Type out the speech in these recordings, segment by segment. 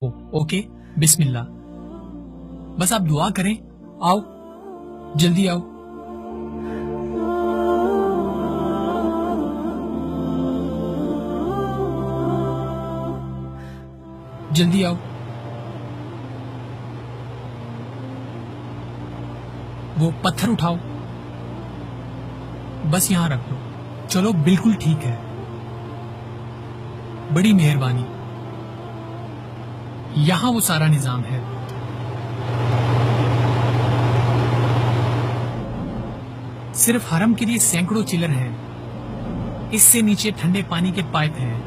Okay بسم اللہ. بس آپ دعا کریں. آؤ جلدی آؤ. جلدی آؤ. وہ پتھر اٹھاؤ. بس یہاں رکھ دو. چلو بالکل ٹھیک ہے. بڑی مہربانی. یہاں وہ سارا نظام ہے. صرف حرم کے لیے سینکڑوں چلر ہیں. اس سے نیچے ٹھنڈے پانی کے پائپ ہیں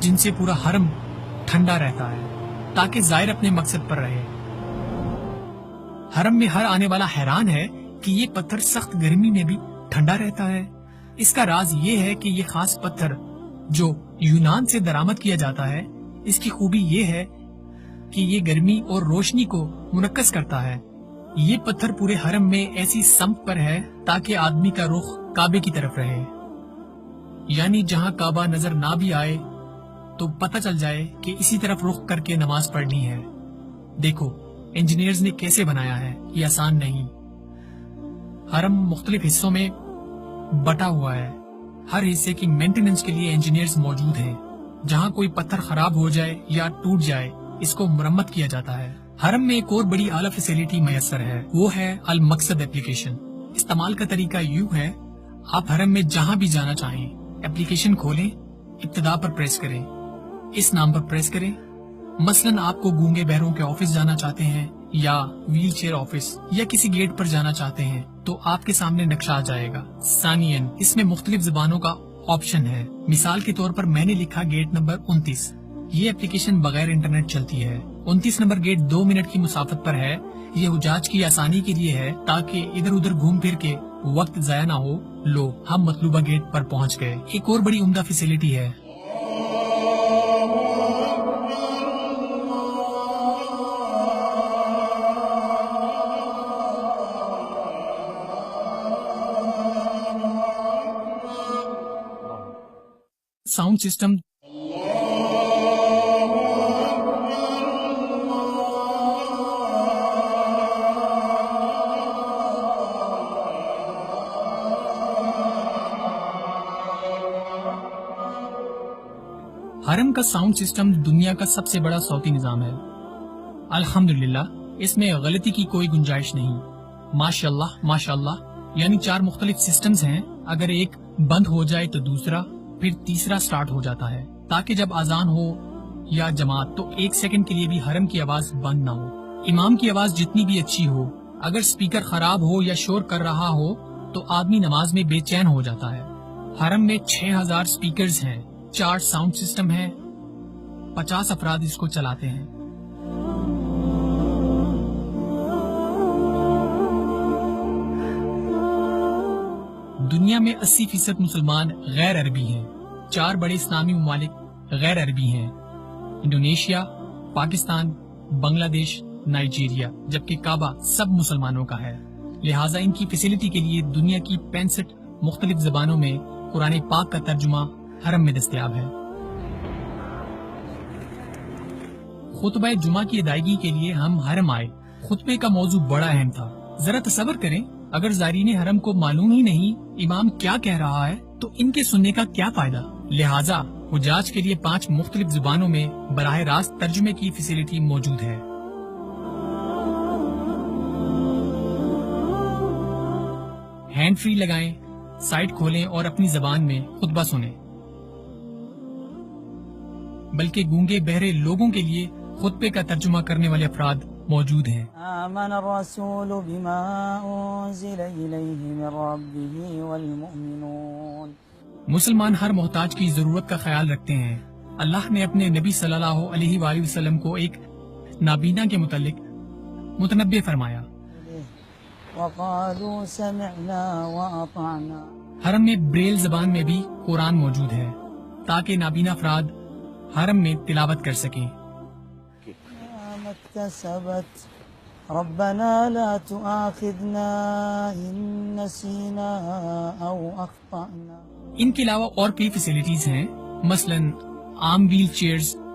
جن سے پورا حرم ٹھنڈا رہتا ہے تاکہ زائر اپنے مقصد پر رہے. حرم میں ہر آنے والا حیران ہے کہ یہ پتھر سخت گرمی میں بھی ٹھنڈا رہتا ہے. اس کا راز یہ ہے کہ یہ خاص پتھر جو یونان سے درآمد کیا جاتا ہے، اس کی خوبی یہ ہے کہ یہ گرمی اور روشنی کو منعکس کرتا ہے. یہ پتھر پورے حرم میں ایسی سمت پر ہے تاکہ آدمی کا رخ کعبے کی طرف رہے، یعنی جہاں کعبہ نظر نہ بھی آئے تو پتہ چل جائے کہ اسی طرف رخ کر کے نماز پڑھنی ہے. دیکھو انجینئرز نے کیسے بنایا ہے، یہ آسان نہیں. حرم مختلف حصوں میں بٹا ہوا ہے. ہر حصے کی مینٹیننس کے لیے انجینئرز موجود ہیں. جہاں کوئی پتھر خراب ہو جائے یا ٹوٹ جائے اس کو مرمت کیا جاتا ہے. حرم میں ایک اور بڑی اعلیٰ فیسلٹی میسر ہے، وہ ہے المقصد اپلیکیشن. استعمال کا طریقہ یوں ہے، آپ حرم میں جہاں بھی جانا چاہیں اپلیکیشن کھولیں، ابتدا پر پریس کریں، اس نام پر پریس کریں. مثلاً آپ کو گونگے بہروں کے آفس جانا چاہتے ہیں یا ویل چیئر آفس یا کسی گیٹ پر جانا چاہتے ہیں تو آپ کے سامنے نقشہ آ جائے گا. ثانیاً اس میں مختلف زبانوں کا آپشن ہے. مثال کے طور پر میں نے لکھا گیٹ نمبر 29. یہ اپلیکیشن بغیر انٹرنیٹ چلتی ہے. 29 نمبر گیٹ 2 منٹ کی مسافت پر ہے. یہ حجاج کی آسانی کے لیے ہے تاکہ ادھر ادھر گھوم پھر کے وقت ضائع نہ ہو. لو ہم مطلوبہ گیٹ پر پہنچ گئے. ایک اور بڑی عمدہ فیسلٹی ہے. Sound system. حرم کا ساؤنڈ سسٹم دنیا کا سب سے بڑا صوتی نظام ہے. الحمدللہ اس میں غلطی کی کوئی گنجائش نہیں. ماشاءاللہ ماشاءاللہ. یعنی 4 مختلف سسٹمز ہیں. اگر ایک بند ہو جائے تو دوسرا، پھر تیسرا سٹارٹ ہو جاتا ہے تاکہ جب اذان ہو یا جماعت تو 1 سیکنڈ کے لیے بھی حرم کی آواز بند نہ ہو. امام کی آواز جتنی بھی اچھی ہو، اگر سپیکر خراب ہو یا شور کر رہا ہو تو آدمی نماز میں بے چین ہو جاتا ہے. حرم میں 6000 سپیکرز ہیں، 4 ساؤنڈ سسٹم ہیں، 50 افراد اس کو چلاتے ہیں. دنیا میں 80% مسلمان غیر عربی ہیں. 4 بڑے اسلامی ممالک غیر عربی ہیں: انڈونیشیا، پاکستان، بنگلہ دیش، نائجیریا، جبکہ کعبہ سب مسلمانوں کا ہے. لہٰذا ان کی فیسلٹی کے لیے دنیا کی 65 مختلف زبانوں میں قرآن پاک کا ترجمہ حرم میں دستیاب ہے. خطبہ جمعہ کی ادائیگی کے لیے ہم حرم آئے. خطبے کا موضوع بڑا اہم تھا. ذرا تصور کریں اگر زائرین حرم کو معلوم ہی نہیں امام کیا کہہ رہا ہے تو ان کے سننے کا کیا فائدہ. لہٰذا حجاج کے لیے 5 مختلف زبانوں میں براہ راست ترجمے کی فیسلٹی موجود ہے. ہینڈ فری لگائیں، سائٹ کھولیں اور اپنی زبان میں خطبہ سنیں. بلکہ گونگے بہرے لوگوں کے لیے خطبے کا ترجمہ کرنے والے افراد موجود ہیں. آمن الرسول بما انزل الیہ من ربہ والمؤمنون. مسلمان ہر محتاج کی ضرورت کا خیال رکھتے ہیں. اللہ نے اپنے نبی صلی اللہ علیہ وآلہ وسلم کو ایک نابینا کے متعلق متنبع فرمایا. وقالوا سمعنا واطعنا. حرم میں بریل زبان میں بھی قرآن موجود ہے تاکہ نابینا افراد حرم میں تلاوت کر سکیں. ما اكتسبت ربنا لا تؤاخذنا ان نسينا او اخطأنا. ان کے علاوہ اور کئی فیسلٹیز ہیں، مثلا عام ویل چیئرز،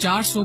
400